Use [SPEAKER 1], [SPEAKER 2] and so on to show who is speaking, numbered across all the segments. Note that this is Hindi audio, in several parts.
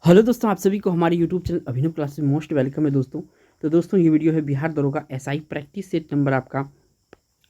[SPEAKER 1] हेलो दोस्तों, आप सभी को हमारे यूट्यूब चैनल अभिनव क्लासेस में मोस्ट वेलकम है दोस्तों। तो दोस्तों ये वीडियो है बिहार दरोगा एसआई प्रैक्टिस सेट नंबर आपका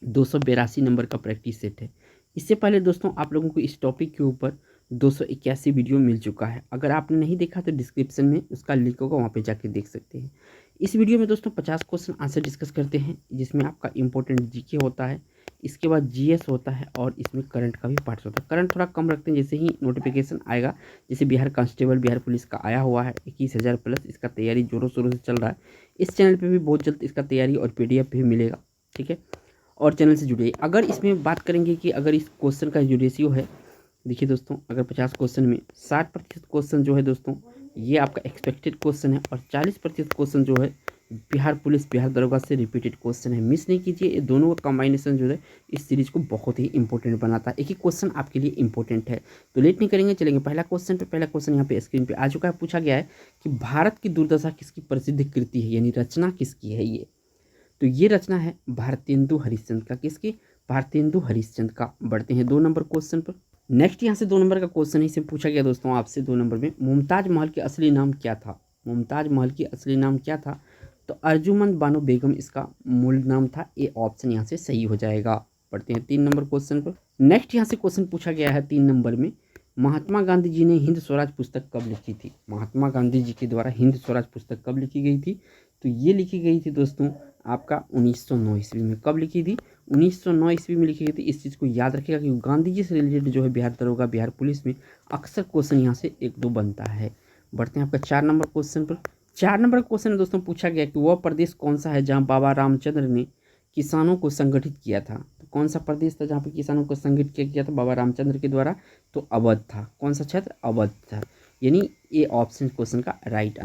[SPEAKER 1] 282 नंबर का प्रैक्टिस सेट है। इससे पहले दोस्तों आप लोगों को इस टॉपिक के ऊपर 281 वीडियो मिल चुका है। अगर आपने नहीं देखा तो डिस्क्रिप्शन में उसका लिंक होगा, वहाँ पे जाके देख सकते हैं। इस वीडियो में दोस्तों 50 क्वेश्चन आंसर डिस्कस करते हैं, जिसमें आपका इंपॉर्टेंट जीके होता है, इसके बाद जीएस होता है और इसमें करंट का भी पार्ट होता है। करंट थोड़ा कम रखते हैं, जैसे ही नोटिफिकेशन आएगा, जैसे बिहार कांस्टेबल बिहार पुलिस का आया हुआ है 21,000 प्लस, इसका तैयारी जोरों शोरों से चल रहा है। इस चैनल पे भी बहुत जल्द इसका तैयारी और पीडीएफ भी मिलेगा, ठीक है। और चैनल से जुड़िए। अगर इसमें बात करेंगे कि अगर इस क्वेश्चन का जो रेशियो है, देखिए दोस्तों, अगर 50 क्वेश्चन में 60% क्वेश्चन जो है दोस्तों ये आपका एक्सपेक्टेड क्वेश्चन है, और 40% क्वेश्चन जो है बिहार पुलिस बिहार दरोगा से रिपीटेड क्वेश्चन है। मिस नहीं कीजिए, ये दोनों का कॉम्बिनेशन जो है इस सीरीज को बहुत ही इंपॉर्टेंट बनाता है। एक ही क्वेश्चन आपके लिए इंपॉर्टेंट है, तो लेट नहीं करेंगे, चलेंगे पहला क्वेश्चन पे। पहला क्वेश्चन यहाँ पे स्क्रीन पे आ चुका है। पूछा गया है कि भारत की दुर्दशा किसकी प्रसिद्ध कृति है, यानी रचना किसकी है ये। तो ये रचना है भारतेंदु हरिश्चंद्र का। किसकी? भारतेंदु हरिश्चंद्र का। बढ़ते हैं 2 नंबर क्वेश्चन पर। नेक्स्ट यहाँ से 2 नंबर का क्वेश्चन है, इसे पूछा गया दोस्तों आपसे 2 नंबर में, मुमताज महल के असली नाम क्या था। मुमताज महल की असली नाम क्या था? तो अर्जुमंद बानो बेगम इसका मूल नाम था। ए ऑप्शन यहाँ से सही हो जाएगा। पढ़ते हैं 3 नंबर क्वेश्चन पर। नेक्स्ट यहाँ से क्वेश्चन पूछा गया है 3 नंबर में, महात्मा गांधी जी ने हिंद स्वराज पुस्तक कब लिखी थी। महात्मा गांधी जी के द्वारा हिंद स्वराज पुस्तक कब लिखी गई थी? तो ये लिखी गई थी दोस्तों आपका 1909 ईस्वी में। कब लिखी थी? 1909 ईस्वी में लिखी गई थी। इस चीज़ को याद रखिएगा कि गांधी जी से रिलेटेड जो है बिहार दरोगा बिहार पुलिस में अक्सर क्वेश्चन यहाँ से 1-2 बनता है। बढ़ते हैं आपका 4 नंबर क्वेश्चन पर। 4 नंबर क्वेश्चन में दोस्तों पूछा गया कि वह प्रदेश कौन सा है जहाँ बाबा रामचंद्र ने किसानों को संगठित किया था। तो कौन सा प्रदेश था जहाँ पर किसानों को संगठित किया था बाबा रामचंद्र के द्वारा? तो अवध था। कौन सा क्षेत्र? अवध था। यानी ये ऑप्शन क्वेश्चन का राइट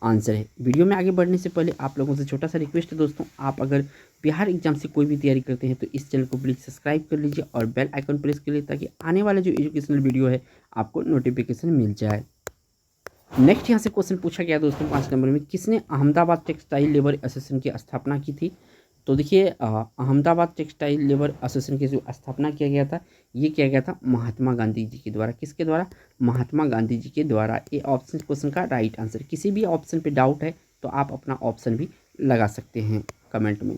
[SPEAKER 1] आंसर है। वीडियो में आगे बढ़ने से पहले आप लोगों से छोटा सा रिक्वेस्ट है दोस्तों, आप अगर बिहार एग्जाम से कोई भी तैयारी करते हैं तो इस चैनल को प्लीज़ सब्सक्राइब कर लीजिए और बेल आइकन प्रेस कर लीजिए, ताकि आने वाले जो एजुकेशनल वीडियो है आपको नोटिफिकेशन मिल जाए। नेक्स्ट यहाँ से क्वेश्चन पूछा गया दोस्तों 5 नंबर में, किसने अहमदाबाद टेक्सटाइल लेबर एसोसिएशन की स्थापना की थी। तो देखिए अहमदाबाद टेक्सटाइल लेबर एसोसिएशन की जो स्थापना किया गया था, ये किया गया था महात्मा गांधी जी के द्वारा। किसके द्वारा? महात्मा गांधी जी के द्वारा। ये ऑप्शन क्वेश्चन का राइट आंसर। किसी भी ऑप्शन पे डाउट है तो आप अपना ऑप्शन भी लगा सकते हैं कमेंट में।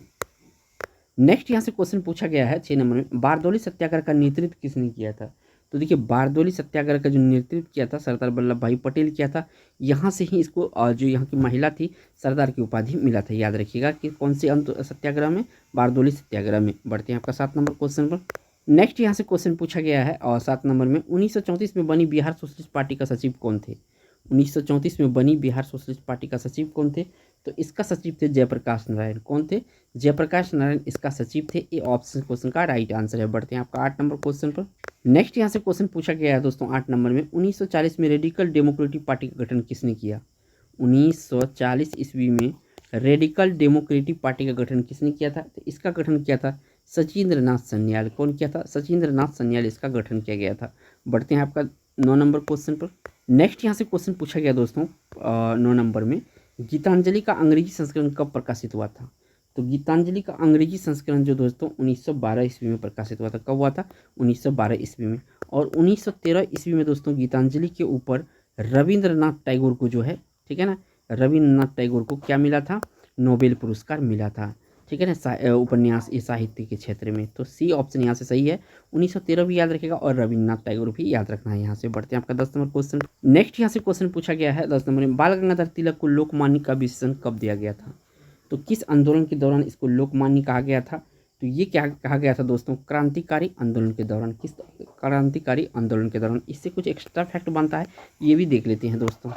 [SPEAKER 1] नेक्स्ट यहाँ से क्वेश्चन पूछा गया है 6 नंबर में, बारदौली सत्याग्रह का नेतृत्व किसने किया था। तो देखिए बारदौली सत्याग्रह का जो नेतृत्व किया था सरदार वल्लभ भाई पटेल किया था। यहाँ से ही इसको जो यहाँ की महिला थी सरदार की उपाधि मिला था। याद रखिएगा कि कौन से सत्याग्रह में? बारदौली सत्याग्रह में। बढ़ते हैं आपका 7 नंबर क्वेश्चन पर। नेक्स्ट यहाँ से क्वेश्चन पूछा गया है और 7 नंबर में, 1934 में बनी बिहार सोशलिस्ट पार्टी का सचिव कौन थे। 1934 में बनी बिहार सोशलिस्ट पार्टी का सचिव कौन थे? तो इसका सचिव थे जयप्रकाश नारायण। कौन थे? जयप्रकाश नारायण इसका सचिव थे। ये ऑप्शन क्वेश्चन का राइट आंसर है। बढ़ते हैं आपका 8 नंबर क्वेश्चन पर। नेक्स्ट यहाँ से क्वेश्चन पूछा गया है दोस्तों 8 नंबर में, 1940 में रेडिकल डेमोक्रेटिक पार्टी का गठन किसने किया। 1940 ईस्वी में रेडिकल डेमोक्रेटिक पार्टी का गठन किसने किया था? तो इसका गठन किया था सचिंद्र नाथ सन्याल। कौन किया था? सचिंद्र नाथ सन्याल इसका गठन किया गया था। बढ़ते हैं आपका 9 नंबर क्वेश्चन पर। नेक्स्ट यहाँ से क्वेश्चन पूछा गया दोस्तों 9 नंबर में, गीतांजलि का अंग्रेजी संस्करण कब प्रकाशित हुआ था। तो गीतांजलि का अंग्रेजी संस्करण जो दोस्तों 1912 ईस्वी में प्रकाशित हुआ था। कब हुआ था? 1912 ईस्वी में। और 1913 ईस्वी में दोस्तों गीतांजलि के ऊपर रविंद्रनाथ टैगोर को जो है, ठीक है ना, रविंद्रनाथ टैगोर को क्या मिला था? नोबेल पुरस्कार मिला था, ठीक है ना, उपन्यास ये साहित्य के क्षेत्र में। तो सी ऑप्शन यहाँ से सही है। 1913 भी याद रखेगा और रविन्द्रनाथ टैगोर भी याद रखना है। यहाँ से बढ़ते हैं आपका 10 नंबर क्वेश्चन। नेक्स्ट यहाँ से क्वेश्चन पूछा गया है 10 नंबर में, बाल गंगाधर तिलक को लोकमान्य का विशेषण कब दिया गया था। तो किस आंदोलन के दौरान इसको लोकमान्य कहा गया था। तो ये क्या कहा गया था दोस्तों? क्रांतिकारी आंदोलन के दौरान। किस क्रांतिकारी आंदोलन के दौरान। इससे कुछ एक्स्ट्रा फैक्ट बनता है, ये भी देख लेते हैं दोस्तों।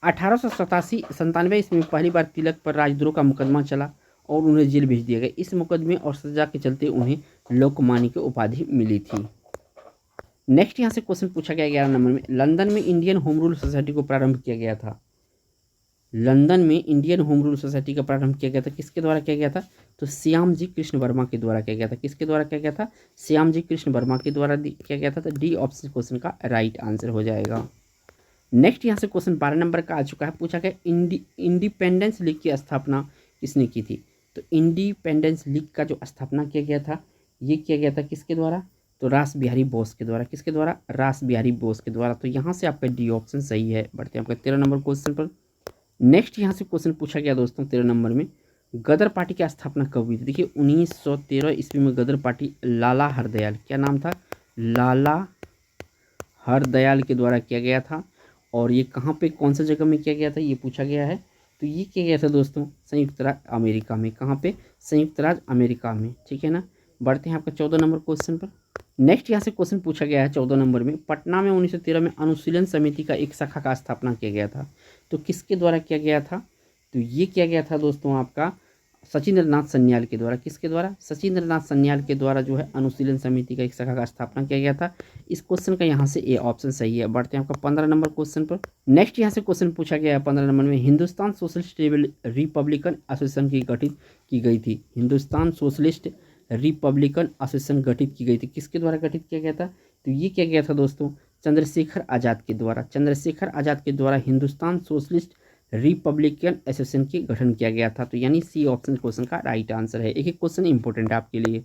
[SPEAKER 1] 1897 ईस्वी में पहली बार तिलक पर राजद्रोह का मुकदमा चला और उन्हें जेल भेज दिया गया। इस मुकदमे और सजा के चलते उन्हें लोकमान्य की उपाधि मिली थी। नेक्स्ट यहाँ से क्वेश्चन पूछा गया 11 नंबर में, लंदन में इंडियन होम रूल सोसाइटी को प्रारंभ किया गया था। लंदन में इंडियन होम रूल सोसाइटी का प्रारंभ किया गया था। किसके द्वारा किया गया था? तो श्याम जी कृष्ण वर्मा के द्वारा किया गया था। किसके द्वारा किया गया था? श्याम जी कृष्ण वर्मा के द्वारा किया गया था। तो डी ऑप्शन क्वेश्चन का राइट आंसर हो जाएगा। नेक्स्ट यहाँ से क्वेश्चन 12 नंबर का आ चुका है। पूछा गया इंडिपेंडेंस लीग की स्थापना किसने की थी। तो इंडिपेंडेंस लीग का जो स्थापना किया गया था, ये किया गया था किसके द्वारा? तो रास बिहारी बोस के द्वारा। किसके द्वारा? रास बिहारी बोस के द्वारा। तो यहाँ से आपका डी ऑप्शन सही है। बढ़ते हैं आपका 13 नंबर क्वेश्चन पर। नेक्स्ट यहाँ से क्वेश्चन पूछा गया दोस्तों 13 नंबर में, गदर पार्टी की स्थापना कब हुई थी? देखिए 1913 ईस्वी में गदर पार्टी लाला हरदयाल, क्या नाम था? लाला हरदयाल के द्वारा किया गया था। और ये कहाँ पे, कौन सा जगह में किया गया था, ये पूछा गया है। तो ये किया गया था दोस्तों संयुक्त राज्य अमेरिका में। कहाँ पे? संयुक्त राज्य अमेरिका में, ठीक है ना। बढ़ते हैं आपका 14 नंबर क्वेश्चन पर। नेक्स्ट यहाँ से क्वेश्चन पूछा गया है 14 नंबर में, पटना में 1913 में अनुशीलन समिति का एक शाखा का स्थापना किया गया था। तो किसके द्वारा किया गया था? तो ये किया गया था दोस्तों आपका सचिंद्र नाथ सन्याल के द्वारा। किसके द्वारा? सचिंद्र नाथ सन्याल के द्वारा जो है अनुशीलन समिति का एक शाखा का स्थापना किया गया था। इस क्वेश्चन का यहाँ से ए ऑप्शन सही है। बढ़ते हैं आपका 15 नंबर क्वेश्चन पर। नेक्स्ट यहाँ से क्वेश्चन पूछा गया है 15 नंबर में, हिंदुस्तान सोशलिस्ट रिपब्लिकन एसोसिएशन की गठित की गई थी। हिंदुस्तान सोशलिस्ट रिपब्लिकन एसोसिएशन गठित की गई थी। किसके द्वारा गठित किया गया था? तो ये किया गया था दोस्तों चंद्रशेखर आज़ाद के द्वारा। चंद्रशेखर आज़ाद के द्वारा हिंदुस्तान सोशलिस्ट रिपब्लिकन एसोसिएशन की गठन किया गया था। तो यानी सी ऑप्शन क्वेश्चन का राइट आंसर है। एक एक क्वेश्चन इंपॉर्टेंट है आपके लिए।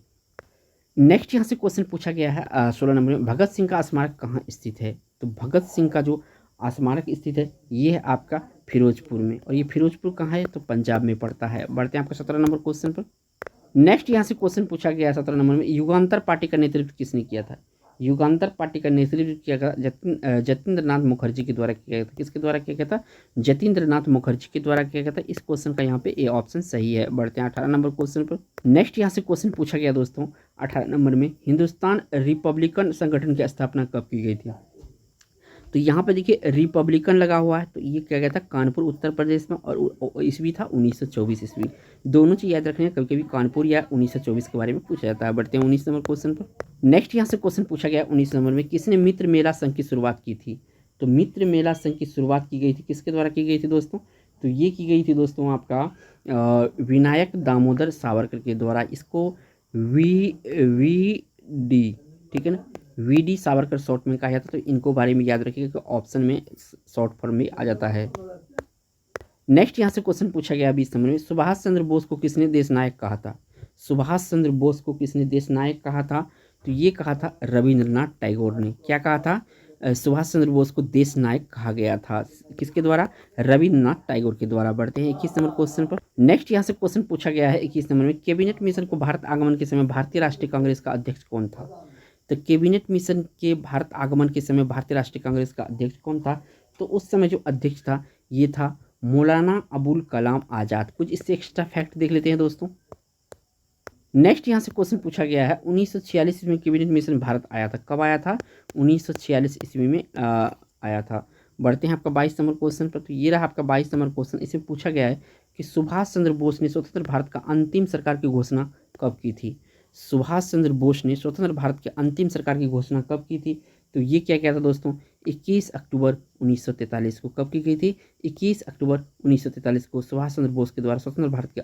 [SPEAKER 1] नेक्स्ट यहाँ से क्वेश्चन पूछा गया है 16 नंबर में, भगत सिंह का स्मारक कहाँ स्थित है? तो भगत सिंह का जो स्मारक स्थित है ये है आपका फिरोजपुर में। और ये फिरोजपुर कहाँ है? तो पंजाब में पड़ता है। बढ़ते हैं आपका 17 नंबर क्वेश्चन पर। नेक्स्ट यहाँ से क्वेश्चन पूछा गया है 17 नंबर में, युगांतर पार्टी का नेतृत्व किसने किया था? युगांतर पार्टी का नेतृत्व किया गया जतींद्र नाथ मुखर्जी के द्वारा किया गया था। किसके द्वारा किया गया था? जतींद्र नाथ मुखर्जी के द्वारा किया गया था। इस क्वेश्चन का यहाँ पे ए ऑप्शन सही है। बढ़ते हैं 18 नंबर क्वेश्चन पर। नेक्स्ट यहाँ से क्वेश्चन पूछा गया दोस्तों 18 नंबर में, हिंदुस्तान रिपब्लिकन संगठन की स्थापना कब की गई थी? तो यहाँ पे देखिए रिपब्लिकन लगा हुआ है, तो ये क्या गया था? कानपुर उत्तर प्रदेश में। और ईस्वी था 1924 ईस्वी। दोनों चीज़ याद रखनी है, कभी कभी कानपुर या 1924 के बारे में पूछा जाता है। बढ़ते हैं 19 नंबर क्वेश्चन पर। नेक्स्ट यहाँ से क्वेश्चन पूछा गया 19 नंबर में, किसने मित्र मेला संघ की शुरुआत की थी? तो मित्र मेला संघ की शुरुआत की गई थी किसके द्वारा की गई थी दोस्तों? तो ये की गई थी दोस्तों आपका विनायक दामोदर सावरकर के द्वारा। इसको वी डी, ठीक है ना, वी डी सावरकर शॉर्ट में कहा जाता है। तो इनको बारे में याद रखिएगा कि ऑप्शन में शॉर्ट फॉर्म में आ जाता है। नेक्स्ट यहाँ से क्वेश्चन पूछा गया 20 नंबर में, सुभाष चंद्र बोस को किसने देश नायक कहा था? सुभाष चंद्र बोस को किसने देश नायक कहा था? तो ये कहा था रविंद्रनाथ टैगोर ने। क्या कहा था? सुभाष चंद्र बोस को देश नायक कहा गया था। किसके द्वारा? रविंद्रनाथ टैगोर के द्वारा। बढ़ते हैं 21 नंबर क्वेश्चन पर। नेक्स्ट यहाँ से क्वेश्चन पूछा गया है 21 नंबर में, कैबिनेट मिशन को भारत आगमन के समय भारतीय राष्ट्रीय कांग्रेस का अध्यक्ष कौन था? तो कैबिनेट मिशन के भारत आगमन के समय भारतीय राष्ट्रीय कांग्रेस का अध्यक्ष कौन था? तो उस समय जो अध्यक्ष था ये था मौलाना अबुल कलाम आज़ाद। कुछ इससे एक्स्ट्रा फैक्ट देख लेते हैं दोस्तों। नेक्स्ट यहाँ से क्वेश्चन पूछा गया है 1946 ईस्वी में कैबिनेट मिशन भारत आया था। कब आया था? 1946 ईस्वी में आया था। बढ़ते हैं आपका 22 नंबर क्वेश्चन पर। तो ये रहा आपका 22 नंबर क्वेश्चन। इसमें पूछा गया है कि सुभाष चंद्र बोस ने स्वतंत्र भारत का अंतिम सरकार की घोषणा कब की थी? सुभाष चंद्र बोस ने स्वतंत्र भारत के अंतिम सरकार की घोषणा कब की थी? तो ये क्या किया था दोस्तों? 21 अक्टूबर 1943 को। कब की गई थी? 21 अक्टूबर 1943 को सुभाष चंद्र बोस के द्वारा स्वतंत्र भारत के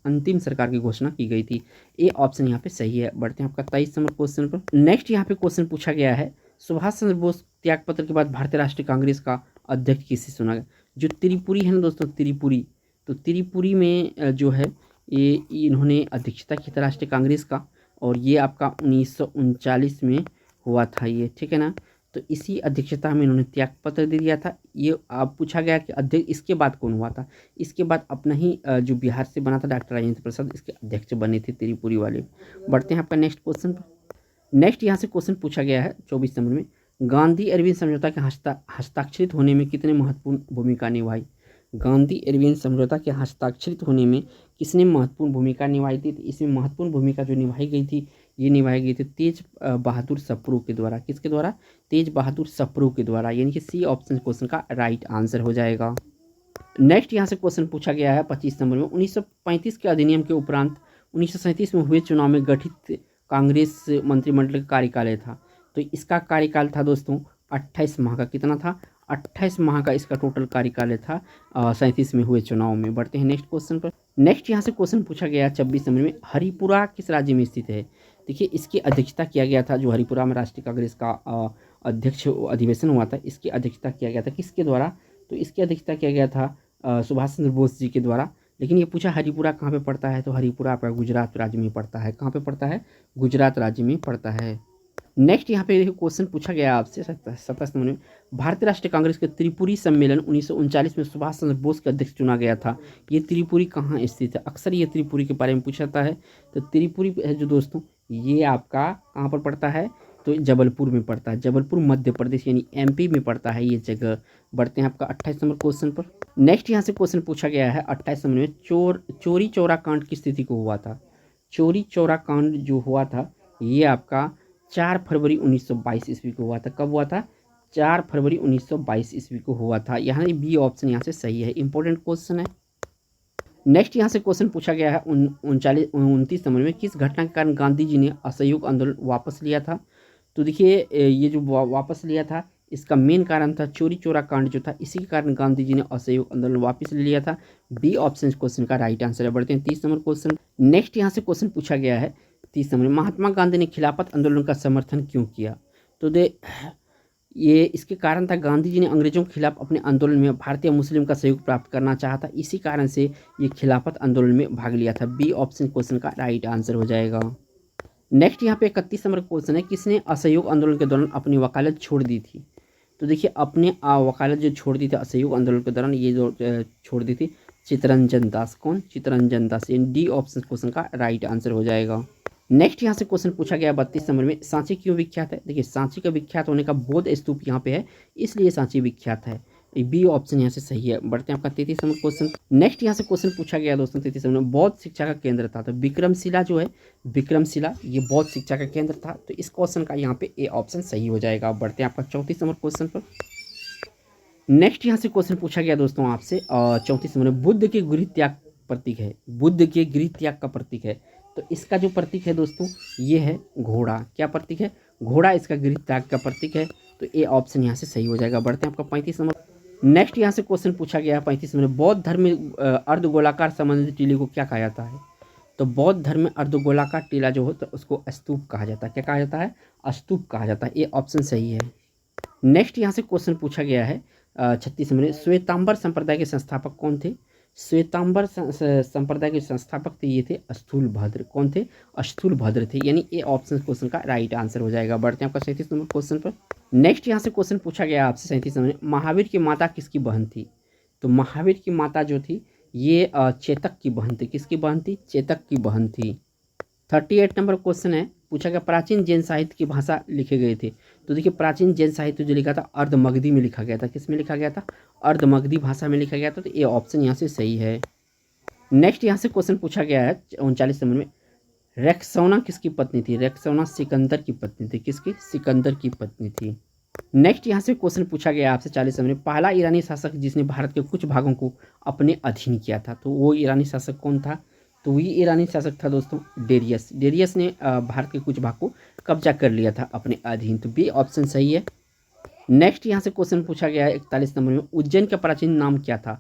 [SPEAKER 1] अंतिम सरकार की घोषणा की गई थी। ये ऑप्शन यहाँ पे सही है। बढ़ते हैं आपका 23 नंबर क्वेश्चन पर। नेक्स्ट यहाँ पे क्वेश्चन पूछा गया है, सुभाष चंद्र बोस त्यागपत्र के बाद भारतीय राष्ट्रीय कांग्रेस का अध्यक्ष किसे चुना गया? जो त्रिपुरी है ना दोस्तों, त्रिपुरी, तो त्रिपुरी में जो है ये इन्होंने अध्यक्षता की थी राष्ट्रीय कांग्रेस का। और ये आपका 1939 में हुआ था ये, ठीक है ना। तो इसी अध्यक्षता में इन्होंने त्यागपत्र दे दिया था। ये आप पूछा गया कि अध्यक्ष इसके बाद कौन हुआ था? इसके बाद अपना ही जो बिहार से बना था डॉक्टर राजेंद्र प्रसाद, इसके अध्यक्ष बने थे त्रिपुरी वाले। बढ़ते हैं आपका नेक्स्ट क्वेश्चन पर। नेक्स्ट यहाँ से क्वेश्चन पूछा गया है 24 नंबर में, गांधी अरविंद समझौता के हस्ताक्षरित होने में कितने महत्वपूर्ण भूमिका निभाई? गांधी अरविंद समझौता के हस्ताक्षरित होने में किसने महत्वपूर्ण भूमिका निभाई थी? तो इसमें महत्वपूर्ण भूमिका जो निभाई गई थी ये निभाई गई थी तेज बहादुर सप्रू के द्वारा। किसके द्वारा? तेज बहादुर सप्रू के द्वारा। यानी कि सी ऑप्शन क्वेश्चन का राइट आंसर हो जाएगा। नेक्स्ट यहाँ से क्वेश्चन पूछा गया है 25 नंबर में, 1935 के अधिनियम के उपरांत 1937 में हुए चुनाव में गठित कांग्रेस मंत्रिमंडल का कार्यकाल था। तो इसका कार्यकाल था दोस्तों 28 माह का। कितना था? 28 माह का इसका टोटल कार्यकाल था 37 में हुए चुनाव में। बढ़ते हैं नेक्स्ट क्वेश्चन पर। नेक्स्ट यहाँ से क्वेश्चन पूछा गया है 26 नंबर में, हरिपुरा किस राज्य में स्थित है? देखिए इसकी अध्यक्षता किया गया था, जो हरिपुरा में राष्ट्रीय कांग्रेस का अध्यक्ष अधिवेशन हुआ था, इसकी अध्यक्षता किया गया था किसके द्वारा? तो इसकी अध्यक्षता किया गया था सुभाष चंद्र बोस जी के द्वारा। लेकिन ये पूछा हरिपुरा कहाँ पे पड़ता है? तो हरिपुरा आपका गुजरात राज्य में पड़ता है। कहाँ पे पड़ता है? गुजरात राज्य में पड़ता है। नेक्स्ट यहाँ पे देखिए क्वेश्चन पूछा गया आपसे 27 नंबर में, भारतीय राष्ट्रीय कांग्रेस के त्रिपुरी सम्मेलन 1939 में सुभाष चंद्र बोस का अध्यक्ष चुना गया था। ये त्रिपुरी कहाँ स्थित है? अक्सर ये त्रिपुरी के बारे में पूछा जाता है। तो त्रिपुरी है जो दोस्तों, ये आपका कहाँ पर पड़ता है? तो जबलपुर में पड़ता है, जबलपुर मध्य प्रदेश यानी एमपी में पड़ता है ये जगह। बढ़ते हैं आपका 28 नंबर क्वेश्चन पर। नेक्स्ट यहाँ से क्वेश्चन पूछा गया है 28 नंबर में, चोरी चौरा कांड की स्थिति को हुआ था? चोरी चौरा कांड जो हुआ था ये आपका 4 फरवरी 1922 ईस्वी को हुआ था। कब हुआ था? 4 फरवरी 1922 ईस्वी को हुआ था। यहाँ बी ऑप्शन यहाँ से सही है, इंपॉर्टेंट क्वेश्चन है। नेक्स्ट यहाँ से क्वेश्चन पूछा गया है 29 नंबर में, किस घटना के कारण गांधी जी ने असहयोग आंदोलन वापस लिया था? तो देखिए ये जो वापस लिया था इसका मेन कारण था चोरी चौरा कांड जो था, इसी के कारण गांधी जी ने असहयोग आंदोलन वापस ले लिया था। बी ऑप्शन क्वेश्चन का राइट आंसर है। बढ़ते हैं 30 नंबर क्वेश्चन। नेक्स्ट यहाँ से क्वेश्चन पूछा गया है 30 नंबर में, महात्मा गांधी ने खिलाफत आंदोलन का समर्थन क्यों किया? तो ये इसके कारण था, गांधी जी ने अंग्रेजों के खिलाफ अपने आंदोलन में भारतीय मुस्लिम का सहयोग प्राप्त करना चाहा था, इसी कारण से ये खिलाफत आंदोलन में भाग लिया था। बी ऑप्शन क्वेश्चन का राइट आंसर हो जाएगा। नेक्स्ट यहाँ पे 31 नंबर क्वेश्चन है, किसने असहयोग आंदोलन के दौरान अपनी वकालत छोड़ दी थी? तो देखिए अपने वकालत जो छोड़ दी थी असहयोग आंदोलन के दौरान, ये जो छोड़ दी थी चित्तरंजन दास। कौन? Chittaranjan Das. D option question का राइट आंसर हो जाएगा। नेक्स्ट यहाँ से क्वेश्चन पूछा गया 32 नंबर में, सांची क्यों विख्यात है? देखिए सांची का विख्यात होने का बौद्ध स्तूप यहाँ पे है, इसलिए सांची विख्यात है। बी ऑप्शन यहाँ से सही है। बढ़ते हैं आपका 33 नंबर क्वेश्चन। नेक्स्ट यहाँ से क्वेश्चन पूछा गया दोस्तों 33 नंबर में, बौद्ध शिक्षा का केंद्र था। तो विक्रमशिला जो है, विक्रमशिला ये बौद्ध शिक्षा का केंद्र था। तो इस क्वेश्चन का यहाँ पे ए ऑप्शन सही हो जाएगा। बढ़ते हैं आपका 34 नंबर क्वेश्चन पर। नेक्स्ट यहाँ से क्वेश्चन पूछा गया दोस्तों आपसे 34 नंबर में, बुद्ध के गृह त्याग प्रतीक है। बुद्ध के गृह त्याग का प्रतीक है, तो इसका जो प्रतीक है दोस्तों ये है घोड़ा। क्या प्रतीक है? घोड़ा इसका गृह त्याग का प्रतीक है। तो ए ऑप्शन यहाँ से सही हो जाएगा। बढ़ते हैं आपका 35 नंबर। नेक्स्ट यहाँ से क्वेश्चन पूछा गया है 35 नंबर, बौद्ध धर्म में अर्धगोलाकार संबंधित टीले को क्या कहा जाता है? तो बौद्ध धर्म में अर्धगोलाकार टीला जो होता है उसको स्तूप कहा जाता है। क्या कहा जाता है? स्तूप कहा जाता है। ए ऑप्शन सही है। नेक्स्ट यहाँ से क्वेश्चन पूछा गया है 36 नंबर में, श्वेतांबर संप्रदाय के संस्थापक कौन थे? श्वेतांबर संप्रदाय के संस्थापक थे ये थे स्थूलभद्र। कौन थे? स्थूलभद्र थे, यानी ए ऑप्शन क्वेश्चन का राइट आंसर हो जाएगा। बढ़ते हैं आपका 37 नंबर क्वेश्चन पर। नेक्स्ट यहाँ से क्वेश्चन पूछा गया आपसे 37 नंबर में, महावीर की माता किसकी बहन थी? तो महावीर की माता जो थी ये चेतक की बहन थी। किसकी बहन थी? चेतक की बहन थी। 38 नंबर क्वेश्चन है, पूछा गया प्राचीन जैन साहित्य की भाषा लिखे गए थे। तो देखिए प्राचीन जैन साहित्य जो लिखा था अर्धमगधी में लिखा गया था। किस में लिखा गया था? अर्धमगधी भाषा में लिखा गया था। तो ये ऑप्शन यहाँ से सही है। नेक्स्ट यहाँ से क्वेश्चन पूछा गया है 39 नंबर में, रेक्सौना किसकी पत्नी थी? रेक्सौना सिकंदर की पत्नी थी। किसकी? सिकंदर की पत्नी थी। नेक्स्ट यहाँ से क्वेश्चन पूछा गया आपसे 40 नंबर में, पहला ईरानी शासक जिसने भारत के कुछ भागों को अपने अधीन किया था। तो वो ईरानी शासक कौन था? तो वही ईरानी शासक था दोस्तों डेरियस। डेरियस ने भारत के कुछ भाग को कब्जा कर लिया था अपने अधीन। तो बी ऑप्शन सही है। नेक्स्ट यहाँ से क्वेश्चन पूछा गया है 41 नंबर में, उज्जैन का प्राचीन नाम क्या था?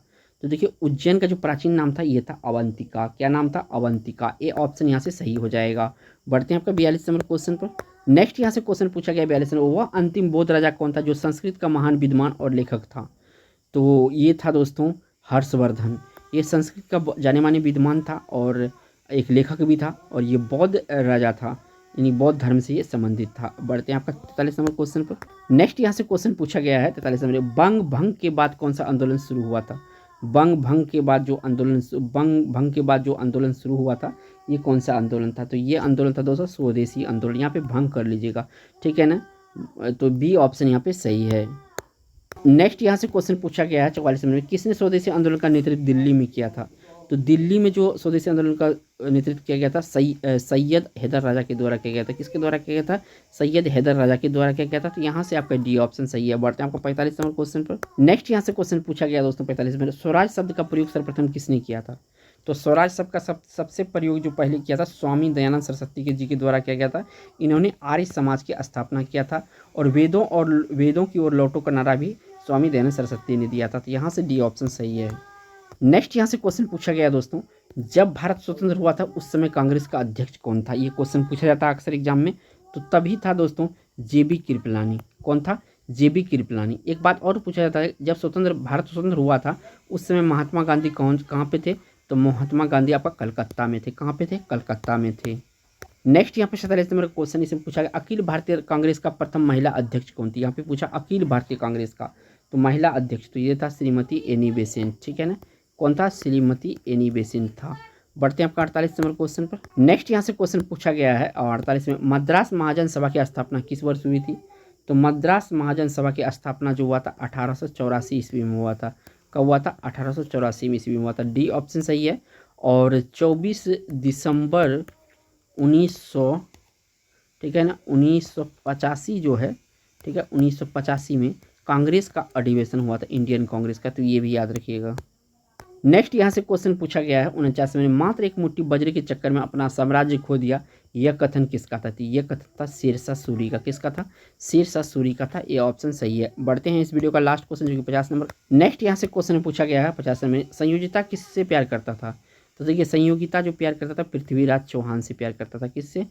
[SPEAKER 1] तो देखिए उज्जैन का जो प्राचीन नाम था ये था अवंतिका। क्या नाम था? अवंतिका। ए ऑप्शन यहाँ से सही हो जाएगा। बढ़ते हैं आपका 42 नंबर क्वेश्चन पर। नेक्स्ट यहाँ से क्वेश्चन पूछा गया 42 नंबर, वह अंतिम बौद्ध राजा कौन था जो संस्कृत का महान विद्वान और लेखक था? तो ये था दोस्तों हर्षवर्धन। ये संस्कृत का जाने माने विद्वान था और एक लेखक भी था, और ये बौद्ध राजा था, यानी बौद्ध धर्म से ये संबंधित था। बढ़ते हैं आपका 43 नंबर क्वेश्चन पर। नेक्स्ट यहाँ से क्वेश्चन पूछा गया है 43 नंबर, बंग भंग के बाद कौन सा आंदोलन शुरू हुआ था? बंग भंग के बाद जो आंदोलन शुरू हुआ था ये कौन सा आंदोलन था? तो ये आंदोलन था दोस्तों स्वदेशी आंदोलन। यहाँ पे भंग कर लीजिएगा, ठीक है ना। तो बी ऑप्शन यहाँ पे सही है। नेक्स्ट यहाँ से क्वेश्चन पूछा गया है 44 नंबर में, किसने स्वदेशी आंदोलन का नेतृत्व दिल्ली में किया था? तो दिल्ली में जो स्वदेशी आंदोलन का नेतृत्व किया गया था सैयद हैदर राजा के द्वारा किया गया था। किसके द्वारा किया गया था? सैयद हैदर राजा के द्वारा किया गया था। तो यहाँ से आपका डी ऑप्शन सही है। बढ़ते हैं आपको 45 नंबर क्वेश्चन पर। नेक्स्ट यहाँ से क्वेश्चन पूछा गया दोस्तों 45 में, स्वराज शब्द का प्रयोग सर्वप्रथम किसने किया था? तो स्वराज शब्द का सबसे प्रयोग जो पहले किया था स्वामी दयानंद सरस्वती के जी के द्वारा किया गया था। इन्होंने आर्य समाज की स्थापना किया था, और वेदों की ओर लौटो का नारा भी स्वामी दयानंद सरस्वती ने दिया था। तो यहाँ से डी ऑप्शन सही है। नेक्स्ट यहाँ से क्वेश्चन पूछा गया दोस्तों, जब भारत स्वतंत्र हुआ था उस समय कांग्रेस का अध्यक्ष कौन था? ये क्वेश्चन पूछा जाता है अक्सर एग्जाम में। तो तभी था दोस्तों जेबी कृपलानी। कौन था? जेबी कृपलानी। एक बात और पूछा जाता है, जब भारत स्वतंत्र हुआ था उस समय महात्मा गांधी कहाँ पे थे? तो महात्मा गांधी आपका कलकत्ता में थे। कहाँ पे थे? कलकत्ता में थे। नेक्स्ट यहाँ पे 47 नंबर का क्वेश्चन इसमें पूछा गया अखिल भारतीय कांग्रेस का प्रथम महिला अध्यक्ष कौन थी। यहाँ पे पूछा अखिल भारतीय कांग्रेस का तो महिला अध्यक्ष तो ये था श्रीमती एनी बेसेंट, ठीक है ना। कौन था? श्रीमती एनी बेसेंट था। बढ़ते हैं आपका 48 नंबर क्वेश्चन पर। नेक्स्ट यहाँ से क्वेश्चन पूछा गया है और 48 में मद्रास महाजन सभा की स्थापना किस वर्ष हुई थी। तो मद्रास महाजन सभा की स्थापना जो हुआ था 1884 ईस्वी में हुआ था। कब हुआ था? 1884 में ईस्वी में हुआ था। डी ऑप्शन सही है। और 24 दिसंबर 1900, ठीक है ना, 1985 जो है, ठीक है, 1985 में कांग्रेस का अधिवेशन हुआ था इंडियन कांग्रेस का, तो ये भी याद रखिएगा। नेक्स्ट यहाँ से क्वेश्चन पूछा गया है 49 में मात्र एक मुट्ठी बजरे के चक्कर में अपना साम्राज्य खो दिया, यह कथन किसका था। तो यह कथन था शेरशाह सूरी का। किसका था? शेरशाह सूरी का था। ये ऑप्शन सही है। बढ़ते हैं इस वीडियो का लास्ट क्वेश्चन जो कि 50 नंबर। नेक्स्ट यहाँ से क्वेश्चन पूछा गया है 50 में संयोजिता किससे प्यार करता था। तो देखिए संयोगिता जो प्यार करता था पृथ्वीराज चौहान से प्यार करता था। किससे?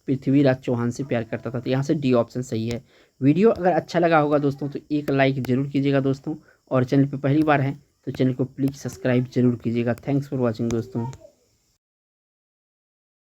[SPEAKER 1] पृथ्वीराज चौहान से प्यार करता था। तो यहाँ से डी ऑप्शन सही है। वीडियो अगर अच्छा लगा होगा दोस्तों तो एक लाइक जरूर कीजिएगा दोस्तों, और चैनल पर पहली बार है तो चैनल को प्लीज़ सब्सक्राइब जरूर कीजिएगा। थैंक्स फॉर वॉचिंग दोस्तों।